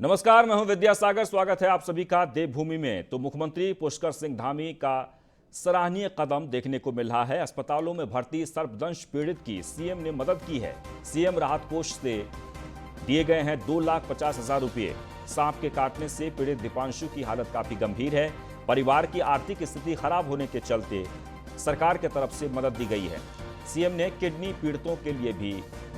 नमस्कार, मैं हूं विद्यासागर। स्वागत है आप सभी का देवभूमि में। तो मुख्यमंत्री पुष्कर सिंह धामी का सराहनीय कदम देखने को मिल रहा है। अस्पतालों में भर्ती सर्पदंश पीड़ित की सीएम ने मदद की है। सीएम राहत कोष से दिए गए हैं 2,50,000 रुपये। सांप के काटने से पीड़ित दीपांशु की हालत काफी गंभीर है। परिवार की आर्थिक स्थिति खराब होने के चलते सरकार की तरफ से मदद दी गई है। सीएम ने किडनी पीड़ितों के लिए भी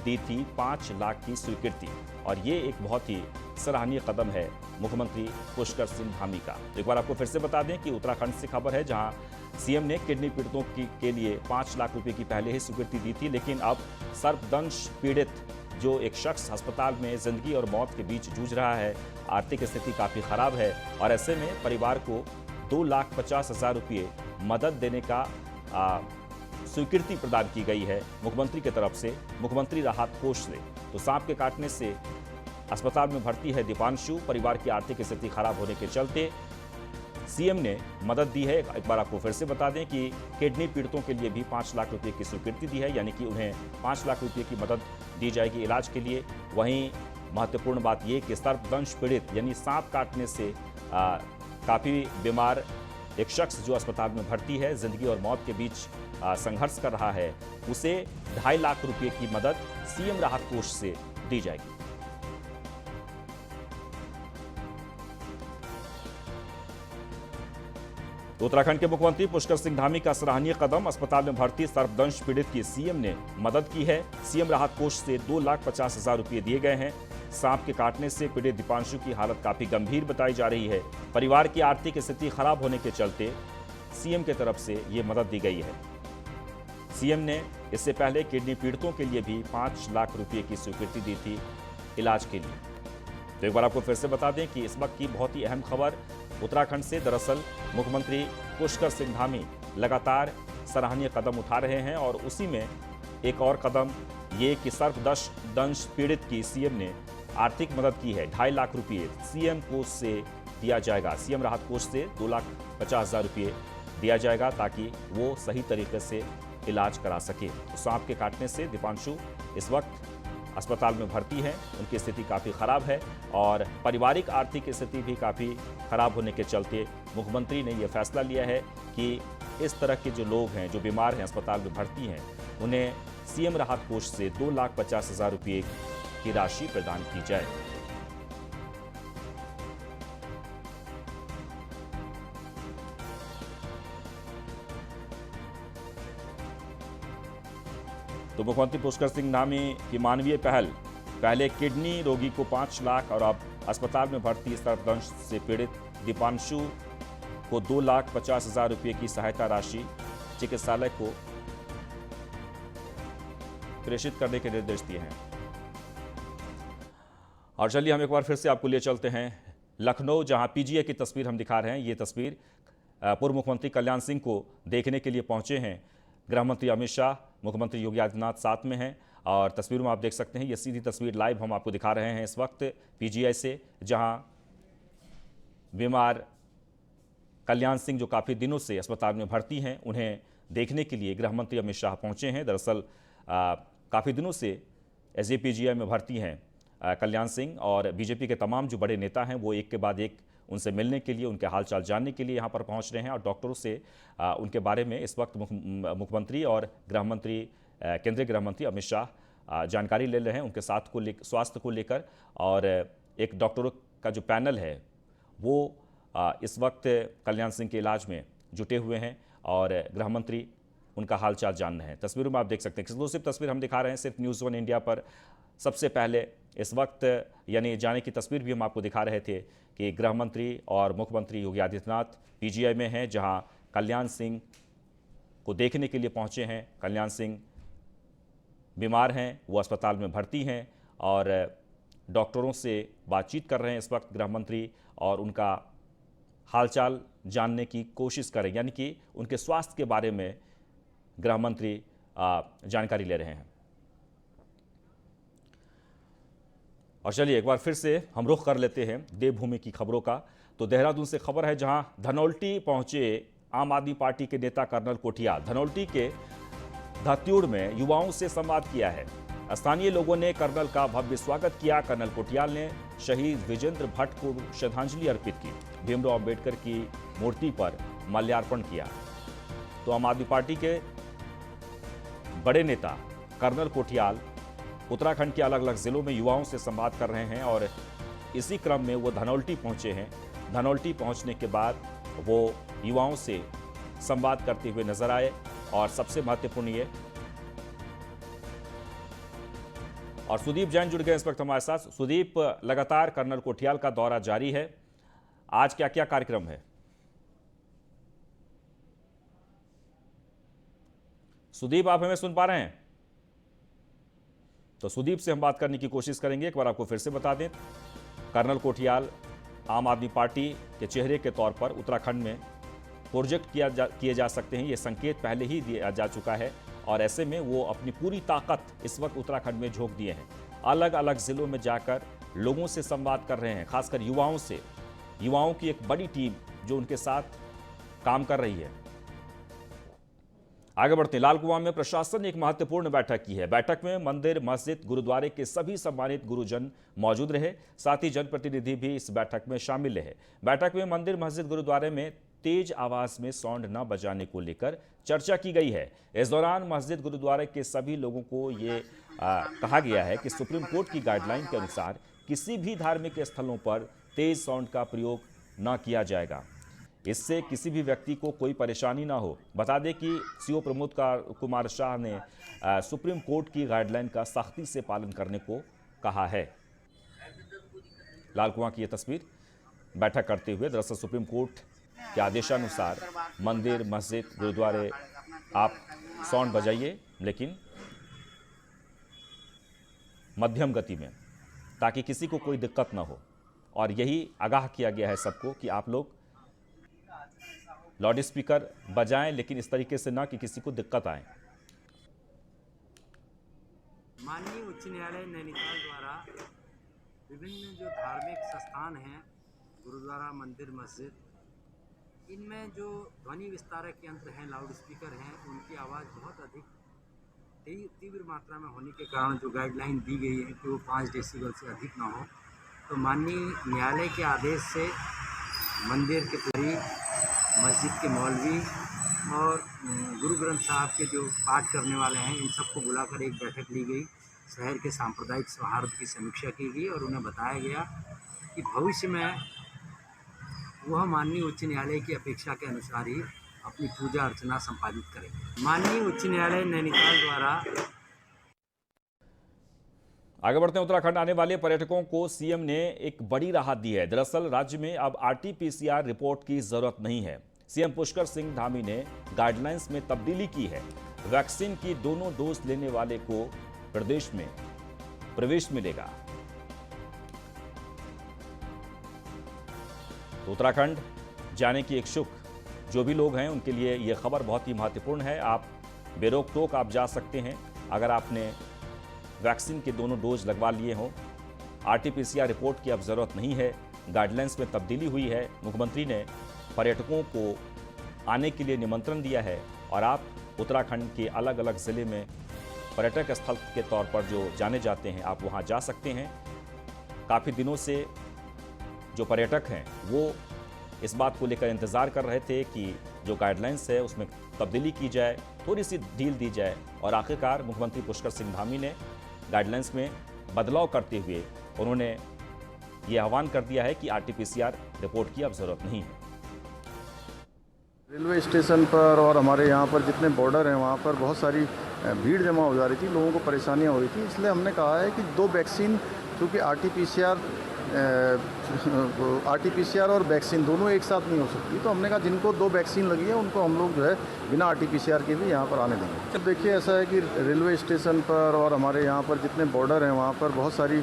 दी थी 5 लाख की स्वीकृति और ये एक बहुत ही सराहनीय कदम है मुख्यमंत्री पुष्कर सिंह धामी का। एक बार आपको फिर से बता दें कि उत्तराखंड से खबर है, जहां सीएम ने किडनी पीड़ितों के लिए 5 लाख रुपए की पहले ही स्वीकृति दी थी, लेकिन अब सर्पदंश पीड़ित जो एक शख्स अस्पताल में जिंदगी और मौत के बीच जूझ रहा है, आर्थिक स्थिति काफी खराब है और ऐसे में परिवार को 2,50,000 रुपये मदद देने का स्वीकृति प्रदान की गई है मुख्यमंत्री की तरफ से, मुख्यमंत्री राहत कोष से। तो सांप के काटने से अस्पताल में भर्ती है दीपांशु। परिवार की आर्थिक स्थिति खराब होने के चलते सीएम ने मदद दी है। एक बार आपको फिर से बता दें कि किडनी पीड़ितों के लिए भी 5 लाख रुपए की स्वीकृति दी है, यानी कि उन्हें 5 लाख रुपए की मदद दी जाएगी इलाज के लिए। वहीं महत्वपूर्ण बात यह कि सर्पदंश पीड़ित यानी सांप काटने से काफी बीमार एक शख्स जो अस्पताल में भर्ती है, जिंदगी और मौत के बीच संघर्ष कर रहा है, उसे 2.5 लाख रुपए की मदद सीएम राहत कोष से दी जाएगी। तो उत्तराखंड के मुख्यमंत्री पुष्कर सिंह धामी का सराहनीय कदम, अस्पताल में भर्ती सर्पदंश पीड़ित की सीएम ने मदद की है। सीएम राहत कोष से 2,50,000 रुपये दिए गए हैं। सांप के काटने से पीड़ित दीपांशु की हालत काफी गंभीर बताई जा रही है। परिवार की आर्थिक स्थिति खराब होने के चलते सीएम की तरफ से ये मदद दी गई है। सीएम ने इससे पहले किडनी पीड़ितों के लिए भी 5 लाख रुपए की स्वीकृति दी थी इलाज के लिए। तो एक बार आपको फिर से बता दें कि इस वक्त की बहुत ही अहम खबर उत्तराखंड से। दरअसल मुख्यमंत्री पुष्कर सिंह धामी लगातार सराहनीय कदम उठा रहे हैं और उसी में एक और कदम ये कि सर्पदंश पीड़ित की सीएम ने आर्थिक मदद की है। 2.5 लाख रुपये सीएम कोष से दिया जाएगा। सीएम राहत कोष से 2,50,000 रुपये दिया जाएगा ताकि वो सही तरीके से इलाज करा सके। तो सांप के काटने से दीपांशु इस वक्त अस्पताल में भर्ती है, उनकी स्थिति काफ़ी खराब है और पारिवारिक आर्थिक स्थिति भी काफ़ी खराब होने के चलते मुख्यमंत्री ने यह फैसला लिया है कि इस तरह के जो लोग हैं, जो बीमार हैं, अस्पताल में भर्ती हैं, उन्हें सीएम राहत कोष से 2,50,000 रुपये की राशि प्रदान की जाए। तो मुख्यमंत्री पुष्कर सिंह धामी की मानवीय पहले किडनी रोगी को 5 लाख और अब अस्पताल में भर्ती सर्पदंश से पीड़ित दीपांशु को 2,50,000 रुपये की सहायता राशि चिकित्सालय को प्रेषित करने के निर्देश दिए हैं। और चलिए हम एक बार फिर से आपको लिए चलते हैं लखनऊ, जहां पीजीआई की तस्वीर हम दिखा रहे हैं। ये तस्वीर पूर्व मुख्यमंत्री कल्याण सिंह को देखने के लिए पहुंचे हैं गृह मंत्री अमित शाह, मुख्यमंत्री योगी आदित्यनाथ साथ में हैं और तस्वीरों में आप देख सकते हैं, ये सीधी तस्वीर लाइव हम आपको दिखा रहे हैं इस वक्त पीजीआई से, जहां बीमार कल्याण सिंह जो काफ़ी दिनों से अस्पताल में भर्ती हैं, उन्हें देखने के लिए गृह मंत्री अमित शाह पहुंचे हैं। दरअसल काफ़ी दिनों से एसजीपीजीआई में भर्ती हैं कल्याण सिंह और बीजेपी के तमाम जो बड़े नेता हैं वो एक के बाद एक उनसे मिलने के लिए, उनके हालचाल जानने के लिए यहाँ पर पहुँच रहे हैं और डॉक्टरों से उनके बारे में इस वक्त मुख्यमंत्री और गृह मंत्री, केंद्रीय गृह मंत्री अमित शाह जानकारी ले रहे हैं उनके स्वास्थ्य को लेकर। और एक डॉक्टरों का जो पैनल है वो इस वक्त कल्याण सिंह के इलाज में जुटे हुए हैं और गृह मंत्री उनका हालचाल जान रहे हैं। तस्वीरों में आप देख सकते हैं, एक्सक्लूसिव तस्वीर हम दिखा रहे हैं सिर्फ न्यूज़ 1 इंडिया पर। सबसे पहले इस वक्त यानी जाने की तस्वीर भी हम आपको दिखा रहे थे कि गृह मंत्री और मुख्यमंत्री योगी आदित्यनाथ पीजीआई में हैं, जहां कल्याण सिंह को देखने के लिए पहुंचे हैं। कल्याण सिंह बीमार हैं, वो अस्पताल में भर्ती हैं और डॉक्टरों से बातचीत कर रहे हैं इस वक्त गृह मंत्री और उनका हालचाल जानने की कोशिश करें, यानी कि उनके स्वास्थ्य के बारे में गृह मंत्री जानकारी ले रहे हैं। और चलिए एक बार फिर से हम रुख कर लेते हैं देवभूमि की खबरों का। तो देहरादून से खबर है, जहां धनौल्टी पहुंचे आम आदमी पार्टी के नेता कर्नल कोठियाल। धनौल्टी के धत्यूड़ में युवाओं से संवाद किया है। स्थानीय लोगों ने कर्नल का भव्य स्वागत किया। कर्नल कोटियाल ने शहीद विजेंद्र भट्ट को श्रद्धांजलि अर्पित की। भीमराव अंबेडकर की मूर्ति पर माल्यार्पण किया। तो आम आदमी पार्टी के बड़े नेता कर्नल कोटियाल उत्तराखंड के अलग अलग जिलों में युवाओं से संवाद कर रहे हैं और इसी क्रम में वो धनौल्टी पहुंचे हैं। धनौल्टी पहुंचने के बाद वो युवाओं से संवाद करते हुए नजर आए और सबसे महत्वपूर्ण ये, और सुदीप जैन जुड़ गए इस वक्त हमारे साथ। सुदीप, लगातार कर्नल कोटियाल का दौरा जारी है, आज क्या क्या कार्यक्रम है? सुदीप, आप हमें सुन पा रहे हैं? तो सुदीप से हम बात करने की कोशिश करेंगे। एक बार आपको फिर से बता दें, कर्नल कोटियाल आम आदमी पार्टी के चेहरे के तौर पर उत्तराखंड में प्रोजेक्ट किए जा सकते हैं, ये संकेत पहले ही दिया जा चुका है और ऐसे में वो अपनी पूरी ताकत इस वक्त उत्तराखंड में झोंक दिए हैं। अलग अलग जिलों में जाकर लोगों से संवाद कर रहे हैं, खासकर युवाओं से। युवाओं की एक बड़ी टीम जो उनके साथ काम कर रही है। आगे बढ़ते हैं। लाल कुआं में प्रशासन ने एक महत्वपूर्ण बैठक की है। बैठक में मंदिर, मस्जिद, गुरुद्वारे के सभी सम्मानित गुरुजन मौजूद रहे, साथ ही जनप्रतिनिधि भी इस बैठक में शामिल रहे। बैठक में मंदिर, मस्जिद, गुरुद्वारे में तेज आवाज में साउंड न बजाने को लेकर चर्चा की गई है। इस दौरान मस्जिद, गुरुद्वारे के सभी लोगों को ये कहा गया है कि सुप्रीम कोर्ट की गाइडलाइन के अनुसार किसी भी धार्मिक स्थलों पर तेज साउंड का प्रयोग न किया जाएगा। इससे किसी भी व्यक्ति को कोई परेशानी ना हो। बता दें कि सीओ प्रमोद कुमार शाह ने सुप्रीम कोर्ट की गाइडलाइन का सख्ती से पालन करने को कहा है। लाल कुआं की यह तस्वीर बैठक करते हुए। दरअसल सुप्रीम कोर्ट के आदेशानुसार मंदिर, मस्जिद, गुरुद्वारे आप साउंड बजाइए, लेकिन मध्यम गति में, ताकि किसी को कोई दिक्कत ना हो। और यही आगाह किया गया है सबको कि आप लोग लाउड स्पीकर बजाएं, लेकिन इस तरीके से ना कि किसी को दिक्कत आए। माननीय उच्च न्यायालय नैनीताल द्वारा विभिन्न जो धार्मिक संस्थान हैं, गुरुद्वारा, मंदिर, मस्जिद, इनमें जो ध्वनि विस्तारक यंत्र हैं, लाउड स्पीकर हैं, उनकी आवाज़ बहुत अधिक तीव्र मात्रा में होने के कारण जो गाइडलाइन दी गई है कि वो 5 डेसिबल से अधिक ना हो, तो माननीय न्यायालय के आदेश से मंदिर के पुजारी, मस्जिद के मौलवी और गुरु ग्रंथ साहब के जो पाठ करने वाले हैं, इन सबको बुलाकर एक बैठक ली गई। शहर के सांप्रदायिक सौहार्द की समीक्षा की गई और उन्हें बताया गया कि भविष्य में वह माननीय उच्च न्यायालय की अपेक्षा के अनुसार ही अपनी पूजा अर्चना संपादित करेंगे। माननीय उच्च न्यायालय नैनीताल द्वारा आगे बढ़ते हैं। उत्तराखंड आने वाले पर्यटकों को सीएम ने एक बड़ी राहत दी है। दरअसल राज्य में अब आरटी-पीसीआर रिपोर्ट की जरूरत नहीं है। सीएम पुष्कर सिंह धामी ने गाइडलाइंस में तब्दीली की है। वैक्सीन की दोनों डोज लेने वाले को प्रदेश में प्रवेश मिलेगा। तो उत्तराखंड जाने की इच्छुक जो भी लोग हैं उनके लिए यह खबर बहुत ही महत्वपूर्ण है। आप बेरोक टोक आप जा सकते हैं अगर आपने वैक्सीन के दोनों डोज लगवा लिए हों। आरटी-पीसीआर रिपोर्ट की अब जरूरत नहीं है। गाइडलाइंस में तब्दीली हुई है। मुख्यमंत्री ने पर्यटकों को आने के लिए निमंत्रण दिया है और आप उत्तराखंड के अलग अलग जिले में पर्यटक स्थल के तौर पर जो जाने जाते हैं, आप वहां जा सकते हैं। काफ़ी दिनों से जो पर्यटक हैं वो इस बात को लेकर इंतज़ार कर रहे थे कि जो गाइडलाइंस है उसमें तब्दीली की जाए, थोड़ी सी ढील दी जाए, और आखिरकार मुख्यमंत्री पुष्कर सिंह धामी ने गाइडलाइंस में बदलाव करते हुए उन्होंने ये आह्वान कर दिया है कि आरटी-पीसीआर रिपोर्ट की अब ज़रूरत नहीं है। रेलवे स्टेशन पर और हमारे यहाँ पर जितने बॉर्डर हैं वहाँ पर बहुत सारी भीड़ जमा हो जा रही थी, लोगों को परेशानियाँ हो रही थी। इसलिए हमने कहा है कि 2 वैक्सीन, क्योंकि आरटी-पीसीआर और वैक्सीन दोनों एक साथ नहीं हो सकती, तो हमने कहा जिनको 2 वैक्सीन लगी है उनको हम लोग जो है बिना आरटी-पीसीआर के भी यहाँ पर आने देंगे। जब देखिए ऐसा है कि रेलवे स्टेशन पर और हमारे यहाँ पर जितने बॉर्डर हैं वहाँ पर बहुत सारी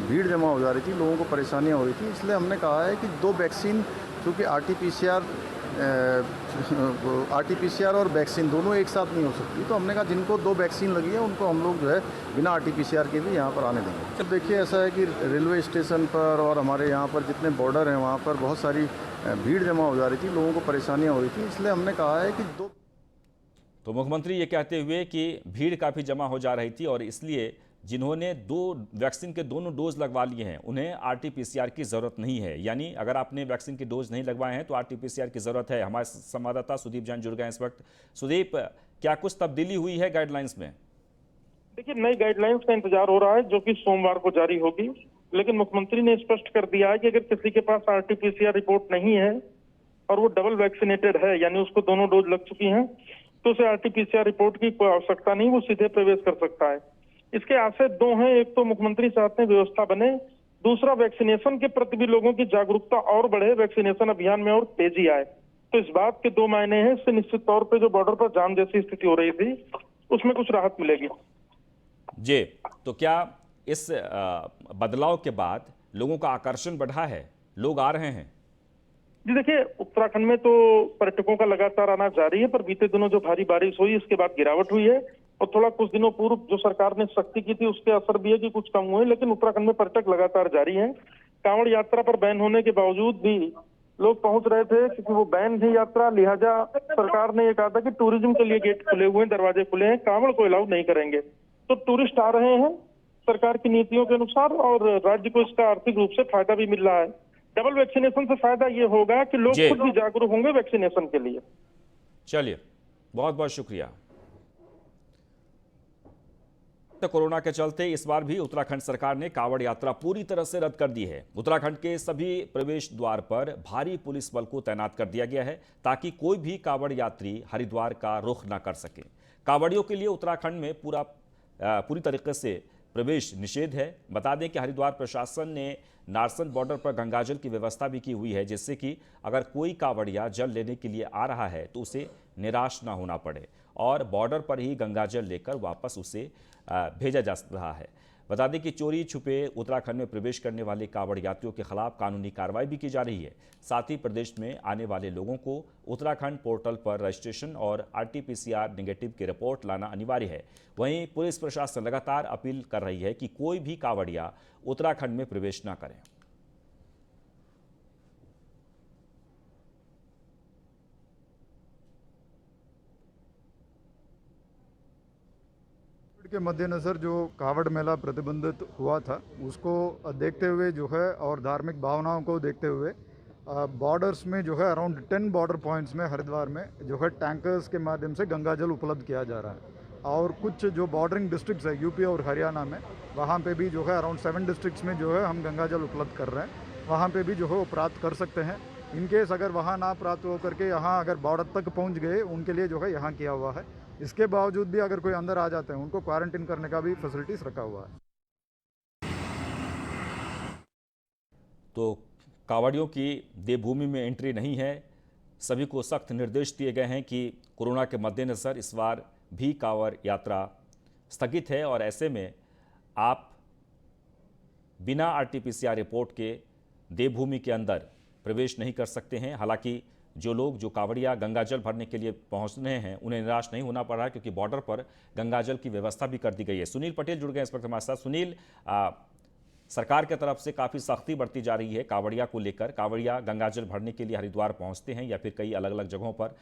भीड़ जमा हो जा रही थी, लोगों को परेशानियाँ हो रही थी। इसलिए हमने कहा है कि 2 वैक्सीन, क्योंकि आरटी-पीसीआर और वैक्सीन दोनों एक साथ नहीं हो सकती, तो हमने कहा जिनको 2 वैक्सीन लगी है उनको हम लोग जो है बिना आरटी-पीसीआर के भी यहाँ पर आने देंगे। जब देखिए ऐसा है कि रेलवे स्टेशन पर और हमारे यहाँ पर जितने बॉर्डर हैं वहाँ पर बहुत सारी भीड़ जमा हो जा रही थी, लोगों को परेशानियाँ हो रही थी। इसलिए हमने कहा है कि तो मुख्यमंत्री ये कहते हुए कि भीड़ काफ़ी जमा हो जा रही थी और इसलिए जिन्होंने वैक्सीन के दोनों डोज लगवा लिए हैं उन्हें आरटीपीसीआर की जरूरत नहीं है, यानी अगर आपने वैक्सीन के डोज नहीं लगवाए हैं तो आरटीपीसीआर की जरूरत है। हमारे संवाददाता सुदीप जैन जुड़ गए इस वक्त। सुदीप, क्या कुछ तब्दीली हुई है गाइडलाइंस में? देखिए, नई गाइडलाइंस का इंतजार हो रहा है जो कि सोमवार को जारी होगी, लेकिन मुख्यमंत्री ने स्पष्ट कर दिया है कि अगर किसी के पास आरटीपीसीआर रिपोर्ट नहीं है और वो डबल वैक्सीनेटेड है, यानी उसको दोनों डोज लग चुकी हैं, तो उसे आरटीपीसीआर रिपोर्ट की कोई आवश्यकता नहीं, वो सीधे प्रवेश कर सकता है। इसके आशय दो हैं, एक तो मुख्यमंत्री चाहते हैं व्यवस्था बने, दूसरा वैक्सीनेशन के प्रति भी लोगों की जागरूकता और बढ़े, वैक्सीनेशन अभियान में और तेजी आए। तो इस बात के दो मायने हैं। इससे निश्चित तौर पर जो बॉर्डर पर जाम जैसी स्थिति हो रही थी उसमें कुछ राहत मिलेगी। जी, तो क्या इस बदलाव के बाद लोगों का आकर्षण बढ़ा है, लोग आ रहे हैं? जी देखिए, उत्तराखंड में तो पर्यटकों का लगातार आना जारी है, पर बीते दिनों जो भारी बारिश हुई इसके बाद गिरावट हुई है और थोड़ा कुछ दिनों पूर्व जो सरकार ने सख्ती की थी उसके असर भी है कि कुछ कम हुए, लेकिन उत्तराखंड में पर्यटक लगातार जारी हैं। कांवड़ यात्रा पर बैन होने के बावजूद भी लोग पहुंच रहे थे, क्योंकि वो बैन है यात्रा, लिहाजा सरकार ने ये कहा था कि टूरिज्म के लिए गेट खुले हुए हैं, दरवाजे खुले हैं, कांवड़ को अलाउ नहीं करेंगे। तो टूरिस्ट आ रहे हैं सरकार की नीतियों के अनुसार और राज्य को इसका आर्थिक रूप से फायदा भी मिल रहा है। डबल वैक्सीनेशन से फायदा ये होगा कि लोग खुद भी जागरूक होंगे वैक्सीनेशन के लिए। चलिए, बहुत बहुत शुक्रिया। तो कोरोना के चलते इस बार भी उत्तराखंड सरकार ने कांवड़ यात्रा पूरी तरह से रद्द कर दी है। उत्तराखंड के सभी प्रवेश द्वार पर भारी पुलिस बल को तैनात कर दिया गया है ताकि कोई भी कांवड़ यात्री हरिद्वार का रुख न कर सके। कांवड़ियों के लिए उत्तराखंड में पूरी तरीके से प्रवेश निषेध है। बता दें कि हरिद्वार प्रशासन ने नारसन बॉर्डर पर गंगाजल की व्यवस्था भी की हुई है, जिससे कि अगर कोई कांवड़िया जल लेने के लिए आ रहा है तो उसे निराश ना होना पड़े और बॉर्डर पर ही गंगाजल लेकर वापस उसे भेजा जा रहा है। बता दें कि चोरी छुपे उत्तराखंड में प्रवेश करने वाले कांवड़ यात्रियों के खिलाफ कानूनी कार्रवाई भी की जा रही है। साथ ही प्रदेश में आने वाले लोगों को उत्तराखंड पोर्टल पर रजिस्ट्रेशन और आरटीपीसीआर नेगेटिव की रिपोर्ट लाना अनिवार्य है। वहीं पुलिस प्रशासन लगातार अपील कर रही है कि कोई भी कांवड़िया उत्तराखंड में प्रवेश न करें। के मद्देनज़र जो कावड़ मेला प्रतिबंधित हुआ था उसको देखते हुए जो है और धार्मिक भावनाओं को देखते हुए बॉर्डर्स में जो है अराउंड 10 बॉर्डर पॉइंट्स में हरिद्वार में जो है टैंकर्स के माध्यम से गंगाजल उपलब्ध किया जा रहा है। और कुछ जो बॉर्डरिंग डिस्ट्रिक्ट्स है यूपी और हरियाणा में, वहाँ पे भी जो है अराउंड 7 डिस्ट्रिक्ट्स में जो है हम गंगाजल उपलब्ध कर रहे हैं। वहाँ पे भी जो है वो प्राप्त कर सकते हैं। इनकेस अगर वहाँ ना प्राप्त हो करके यहाँ अगर बॉर्डर तक पहुँच गए, उनके लिए जो है यहाँ किया हुआ है। इसके बावजूद भी अगर कोई अंदर आ जाते हैं उनको क्वारंटीन करने का भी फैसिलिटीज रखा हुआ है। तो कांवड़ियों की देवभूमि में एंट्री नहीं है। सभी को सख्त निर्देश दिए गए हैं कि कोरोना के मद्देनज़र इस बार भी कांवड़ यात्रा स्थगित है और ऐसे में आप बिना आरटीपीसीआर रिपोर्ट के देवभूमि के अंदर प्रवेश नहीं कर सकते हैं। हालांकि जो लोग जो कांवड़िया गंगाजल भरने के लिए पहुंच रहे हैं उन्हें निराश नहीं होना पड़ रहा है, क्योंकि बॉर्डर पर गंगाजल की व्यवस्था भी कर दी गई है। सुनील पटेल जुड़ गए इस वक्त हमारे साथ। सुनील, सरकार की तरफ से काफ़ी सख्ती बढ़ती जा रही है कांवड़िया को लेकर। कांवड़िया गंगाजल भरने के लिए हरिद्वार पहुंचते हैं या फिर कई अलग अलग जगहों पर,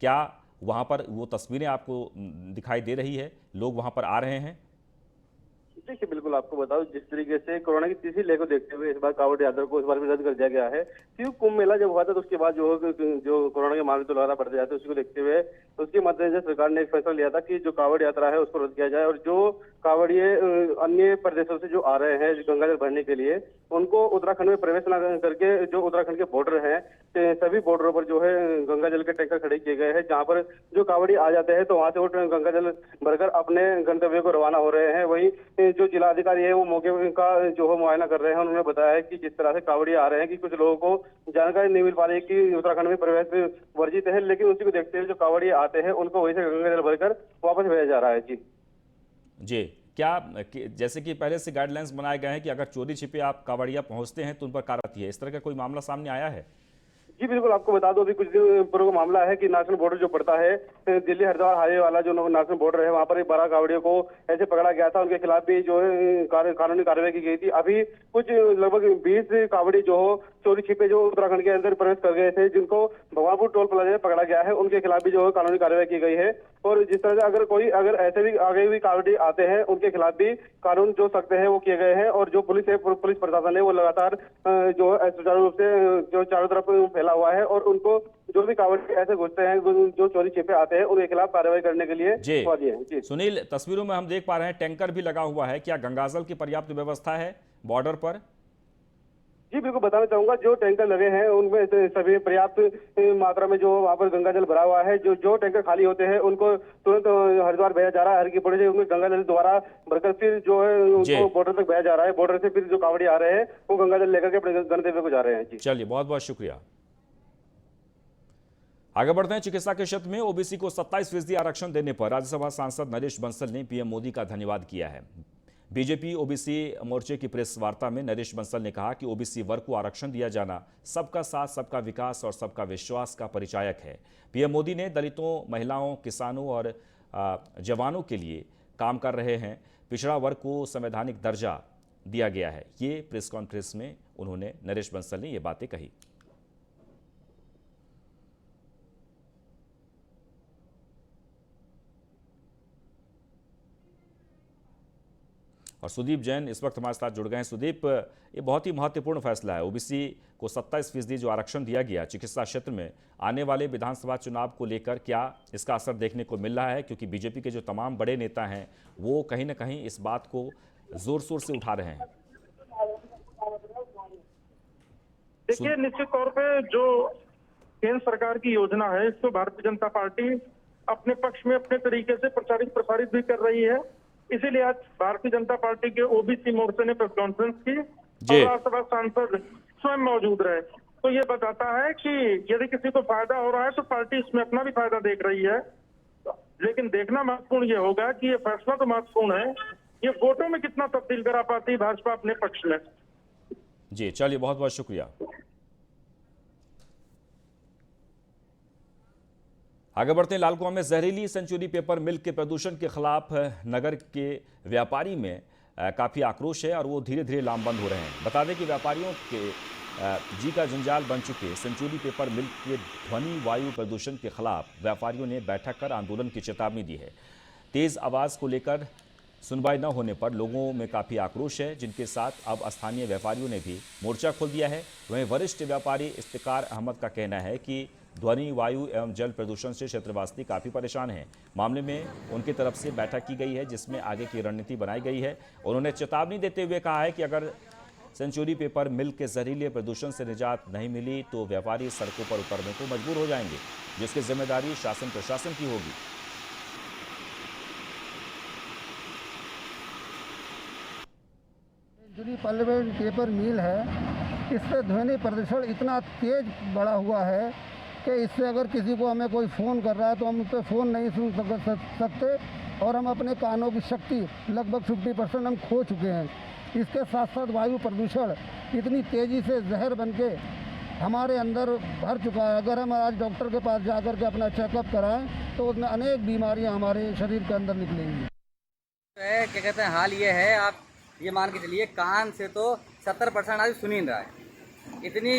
क्या वहां पर वो तस्वीरें आपको दिखाई दे रही है? लोग वहां पर आ रहे हैं? देखिए, बिल्कुल आपको बताऊं, जिस तरीके से कोरोना की तीसरी लहर को देखते हुए इस बार कांवड़ यात्रा को इस बार भी रद्द कर दिया गया है। क्योंकि कुंभ मेला जब हुआ था तो उसके बाद जो कोरोना के मामले तो लगातार बढ़ते जाते हैं, उसको देखते हुए उसके मद्देनजर सरकार ने एक फैसला लिया था कि जो कांवड़ यात्रा है उसको रद्द किया जाए और जो कांवड़िए अन्य प्रदेशों से जो आ रहे हैं गंगाजल भरने के लिए, उनको उत्तराखंड में प्रवेश न करके जो उत्तराखंड के बॉर्डर हैं सभी बॉर्डरों पर जो है गंगाजल के टैंकर खड़े किए गए हैं, जहाँ पर जो कांवड़ी आ जाते हैं तो वहां से वो गंगाजल भरकर अपने गंतव्य को रवाना हो रहे हैं। वहीं जो जिलाधिकारी है वो मौके का जो है मुआयना कर रहे हैं। उन्होंने बताया है कि जिस तरह से कांवड़ी आ रहे हैं कि कुछ लोगों को जानकारी नहीं मिल पा रही है कि उत्तराखंड में प्रवेश वर्जित है, लेकिन उसी को देखते हुए जो कांवड़ी आते हैं उनको वहीं से गंगाजल भरकर वापस भेजा जा रहा है। जी, क्या जैसे कि पहले से गाइडलाइंस बनाए गए हैं कि अगर चोरी छिपे आप कांवड़िया पहुंचते हैं तो उन पर कार्रवाई है, इस तरह का कोई मामला सामने आया है? जी बिल्कुल, आपको बता दो, अभी कुछ दिन पूर्व मामला है कि नारसन बॉर्डर जो पड़ता है दिल्ली हरिद्वार हाईवे वाला जो नारसन बॉर्डर है, वहां पर 12 कांवड़ियों को ऐसे पकड़ा गया था। उनके खिलाफ भी जो है कानूनी कार्रवाई की गई थी। अभी कुछ लगभग 20 कांवड़ी जो चोरी छिपे जो उत्तराखंड के अंदर प्रवेश कर गए थे, जिनको भगवानपुर टोल प्लाजा में पकड़ा गया है, उनके खिलाफ भी जो है कानूनी कार्रवाई की गई है। और जिस तरह से अगर ऐसे भी आगे भी कावड़ी आते हैं उनके खिलाफ भी कानून जो सख्त है वो किए गए हैं। और जो पुलिस है, पुलिस प्रशासन है, वो लगातार जो है सुचारू रूप से जो चारों तरफ फैला हुआ है और उनको जो भी कावड़ी ऐसे घुसते हैं, जो चोरी छिपे आते हैं, उनके खिलाफ कार्रवाई करने के लिए जी दिए हैं। जी सुनील, तस्वीरों में हम देख पा रहे हैं टैंकर भी लगा हुआ है। क्या गंगाजल की पर्याप्त व्यवस्था है बॉर्डर पर? जी बिल्कुल बताना चाहूंगा, जो टैंकर लगे हैं उनमें से सभी पर्याप्त मात्रा में जो वहाँ पर गंगा जल भरा हुआ है। जो टैंकर खाली होते हैं उनको तुरंत हरिद्वार भेजा जा रहा है। हर की पौड़ी से उनमें गंगा जल दोबारा भरकर फिर जो है उनको बॉर्डर तक भेजा जा रहा है। बॉर्डर से फिर जो कावड़ी आ रहे हैं वो गंगा जल लेकर के अपने गंतव्य को जा रहे हैं। जी चलिए, बहुत बहुत शुक्रिया। आगे बढ़ते हैं। चिकित्सा के क्षेत्र में ओबीसी को 27% आरक्षण देने पर राज्यसभा सांसद नरेश बंसल ने पीएम मोदी का धन्यवाद किया है। बीजेपी ओबीसी मोर्चे की प्रेस वार्ता में नरेश बंसल ने कहा कि ओबीसी वर्ग को आरक्षण दिया जाना सबका साथ, सबका विकास और सबका विश्वास का परिचायक है। पीएम मोदी ने दलितों, महिलाओं, किसानों और जवानों के लिए काम कर रहे हैं। पिछड़ा वर्ग को संवैधानिक दर्जा दिया गया है। ये प्रेस कॉन्फ्रेंस में उन्होंने, नरेश बंसल ने ये बातें कही। और सुदीप जैन इस वक्त हमारे साथ जुड़ गए हैं। सुदीप, ये बहुत ही महत्वपूर्ण फैसला है। ओबीसी को 27% जो आरक्षण दिया गया चिकित्सा क्षेत्र में, आने वाले विधानसभा चुनाव को लेकर क्या इसका असर देखने को मिल रहा है? क्योंकि बीजेपी के जो तमाम बड़े नेता हैं वो कहीं ना कहीं इस बात को जोर शोर से उठा रहे हैं। देखिए, निश्चित तौर पे जो केंद्र सरकार की योजना है इसको भारतीय जनता पार्टी अपने पक्ष में अपने तरीके से प्रचारित प्रसारित भी कर रही है। इसीलिए आज भारतीय जनता पार्टी के ओबीसी मोर्चे ने प्रेस कॉन्फ्रेंस की और राज्यसभा सांसद स्वयं मौजूद रहे। तो ये बताता है कि यदि किसी को फायदा हो रहा है तो पार्टी इसमें अपना भी फायदा देख रही है। लेकिन देखना महत्वपूर्ण ये होगा कि ये फैसला तो महत्वपूर्ण है, ये वोटों में कितना तब्दील करा पाती है भाजपा अपने पक्ष में। जी चलिए, बहुत बहुत शुक्रिया। आगे बढ़ते हैं। लालकुआं में जहरीली सेंचुरी पेपर मिल के प्रदूषण के खिलाफ नगर के व्यापारी में काफ़ी आक्रोश है और वो धीरे धीरे लामबंद हो रहे हैं। बता दें कि व्यापारियों के जी का जंजाल बन चुके सेंचुरी पेपर मिल के ध्वनि वायु प्रदूषण के खिलाफ व्यापारियों ने बैठक कर आंदोलन की चेतावनी दी है। तेज़ आवाज़ को लेकर सुनवाई न होने पर लोगों में काफ़ी आक्रोश है, जिनके साथ अब स्थानीय व्यापारियों ने भी मोर्चा खोल दिया है। वहीं वरिष्ठ व्यापारी इफ्तिकार अहमद का कहना है कि ध्वनि, वायु एवं जल प्रदूषण से क्षेत्रवासी काफ़ी परेशान हैं। मामले में उनकी तरफ से बैठक की गई है जिसमें आगे की रणनीति बनाई गई है। उन्होंने चेतावनी देते हुए कहा है कि अगर सेंचुरी पेपर मिल के जहरीले प्रदूषण से निजात नहीं मिली तो व्यापारी सड़कों पर उतरने को मजबूर हो जाएंगे, जिसकी जिम्मेदारी शासन प्रशासन की होगी। सेंचुरी पेपर मिल है, इससे ध्वनि प्रदूषण इतना तेज बढ़ा हुआ है कि इससे अगर किसी को हमें कोई फ़ोन कर रहा है तो हम उस पर फ़ोन नहीं सुन सकते और हम अपने कानों की शक्ति लगभग 50% हम खो चुके हैं। इसके साथ साथ वायु प्रदूषण इतनी तेज़ी से जहर बन के हमारे अंदर भर चुका है। अगर हम आज डॉक्टर के पास जाकर के अपना चेकअप कराएं तो उसमें अनेक बीमारियां हमारे शरीर के अंदर निकलेंगी। क्या कहते हैं, हाल ये है, आप ये मान के चलिए कान से तो 70% आज सुन ही नहीं रहा है। इतनी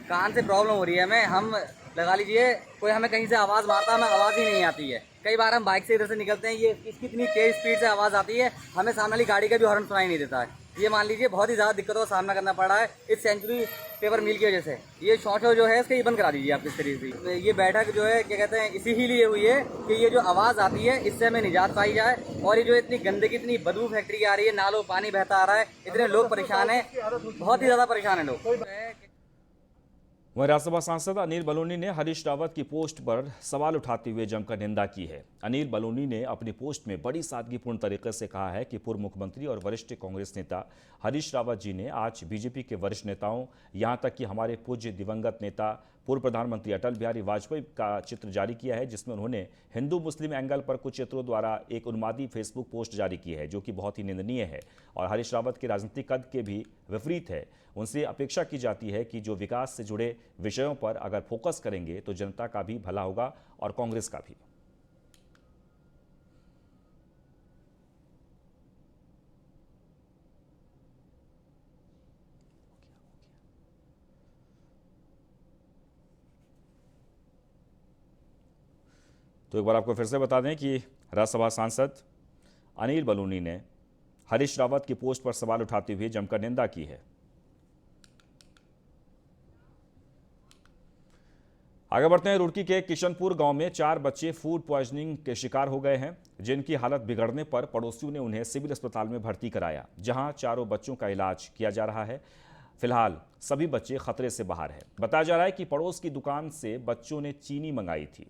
कान से प्रॉब्लम हो रही है हमें। हम लगा लीजिए कोई हमें कहीं से आवाज़ मारता है, हमें आवाज़ ही नहीं आती है। कई बार हम बाइक से इधर से निकलते हैं, ये इसकी इतनी तेज़ स्पीड से आवाज़ आती है, हमें सामने वाली गाड़ी का भी हॉर्न सुनाई नहीं देता है। ये मान लीजिए बहुत ही ज़्यादा दिक्कतों का सामना करना पड़ रहा है इस सेंचुरी पेपर मिल की वजह से। ये शॉर्ट जो है इसका ये बंद करा दीजिए आप इस तरीके से। ये बैठक जो है क्या कहते हैं इसी ही लिए हुई है कि ये जो आवाज़ आती है इससे हमें निजात पाई जाए। और ये जो इतनी गंदगी, इतनी बदबू फैक्ट्री आ रही है, नालों पानी बहता आ रहा है, इतने लोग परेशान हैं, बहुत ही ज़्यादा परेशान है लोग। वहीं राज्यसभा सांसद अनिल बलूनी ने हरीश रावत की पोस्ट पर सवाल उठाते हुए जमकर निंदा की है। अनिल बलूनी ने अपनी पोस्ट में बड़ी सादगीपूर्ण तरीके से कहा है कि पूर्व मुख्यमंत्री और वरिष्ठ कांग्रेस नेता हरीश रावत जी ने आज बीजेपी के वरिष्ठ नेताओं, यहां तक कि हमारे पूज्य दिवंगत नेता पूर्व प्रधानमंत्री अटल बिहारी वाजपेयी का चित्र जारी किया है, जिसमें उन्होंने हिंदू मुस्लिम एंगल पर कुछ चित्रों द्वारा एक उन्मादी फेसबुक पोस्ट जारी की है, जो कि बहुत ही निंदनीय है और हरीश रावत के राजनीतिक कद के भी विपरीत है। उनसे अपेक्षा की जाती है कि जो विकास से जुड़े विषयों पर अगर फोकस करेंगे तो जनता का भी भला होगा और कांग्रेस का भी। तो एक बार आपको फिर से बता दें कि राज्यसभा सांसद अनिल बलूनी ने हरीश रावत की पोस्ट पर सवाल उठाते हुए जमकर निंदा की है। आगे बढ़ते हैं। रुड़की के किशनपुर गांव में 4 बच्चे फूड पॉइजनिंग के शिकार हो गए हैं, जिनकी हालत बिगड़ने पर पड़ोसियों ने उन्हें सिविल अस्पताल में भर्ती कराया, जहां चारों बच्चों का इलाज किया जा रहा है। फिलहाल सभी बच्चे खतरे से बाहर हैं। बताया जा रहा है कि पड़ोस की दुकान से बच्चों ने चीनी मंगाई थी,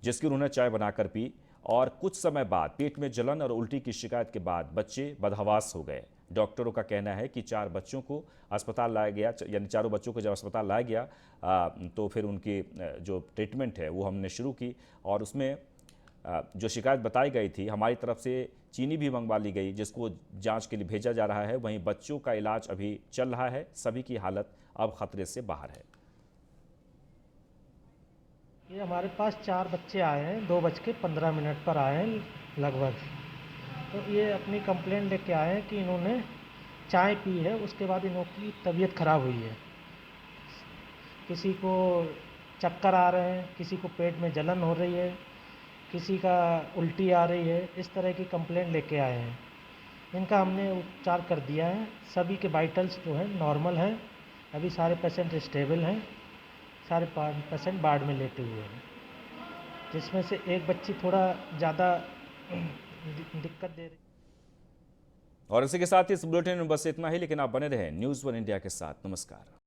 जिसकी उन्होंने चाय बनाकर पी और कुछ समय बाद पेट में जलन और उल्टी की शिकायत के बाद बच्चे बदहवास हो गए। डॉक्टरों का कहना है कि 4 बच्चों को अस्पताल लाया गया, यानी चारों बच्चों को जब अस्पताल लाया गया तो फिर उनकी जो ट्रीटमेंट है वो हमने शुरू की और उसमें जो शिकायत बताई गई थी, हमारी तरफ से चीनी भी मंगवा ली गई, जिसको जांच के लिए भेजा जा रहा है। वहीं बच्चों का इलाज अभी चल रहा है। सभी की हालत अब खतरे से बाहर है। ये हमारे पास 4 बच्चे आए हैं, 2:15 पर आए हैं लगभग। तो ये अपनी कंप्लेंट लेके आए हैं कि इन्होंने चाय पी है, उसके बाद इनकी तबीयत ख़राब हुई है। किसी को चक्कर आ रहे हैं, किसी को पेट में जलन हो रही है, किसी का उल्टी आ रही है। इस तरह की कंप्लेंट लेके आए हैं। इनका हमने उपचार कर दिया है। सभी के वाइटल्स जो हैं नॉर्मल हैं। अभी सारे पेशेंट स्टेबल हैं। सारे पेशेंट वार्ड में लेटे हुए हैं, जिसमें से एक बच्ची थोड़ा ज़्यादा दिक्कत दे रही। और इसी के साथ इस बुलेटिन में बस इतना ही, लेकिन आप बने रहें न्यूज़ 1 इंडिया के साथ। नमस्कार।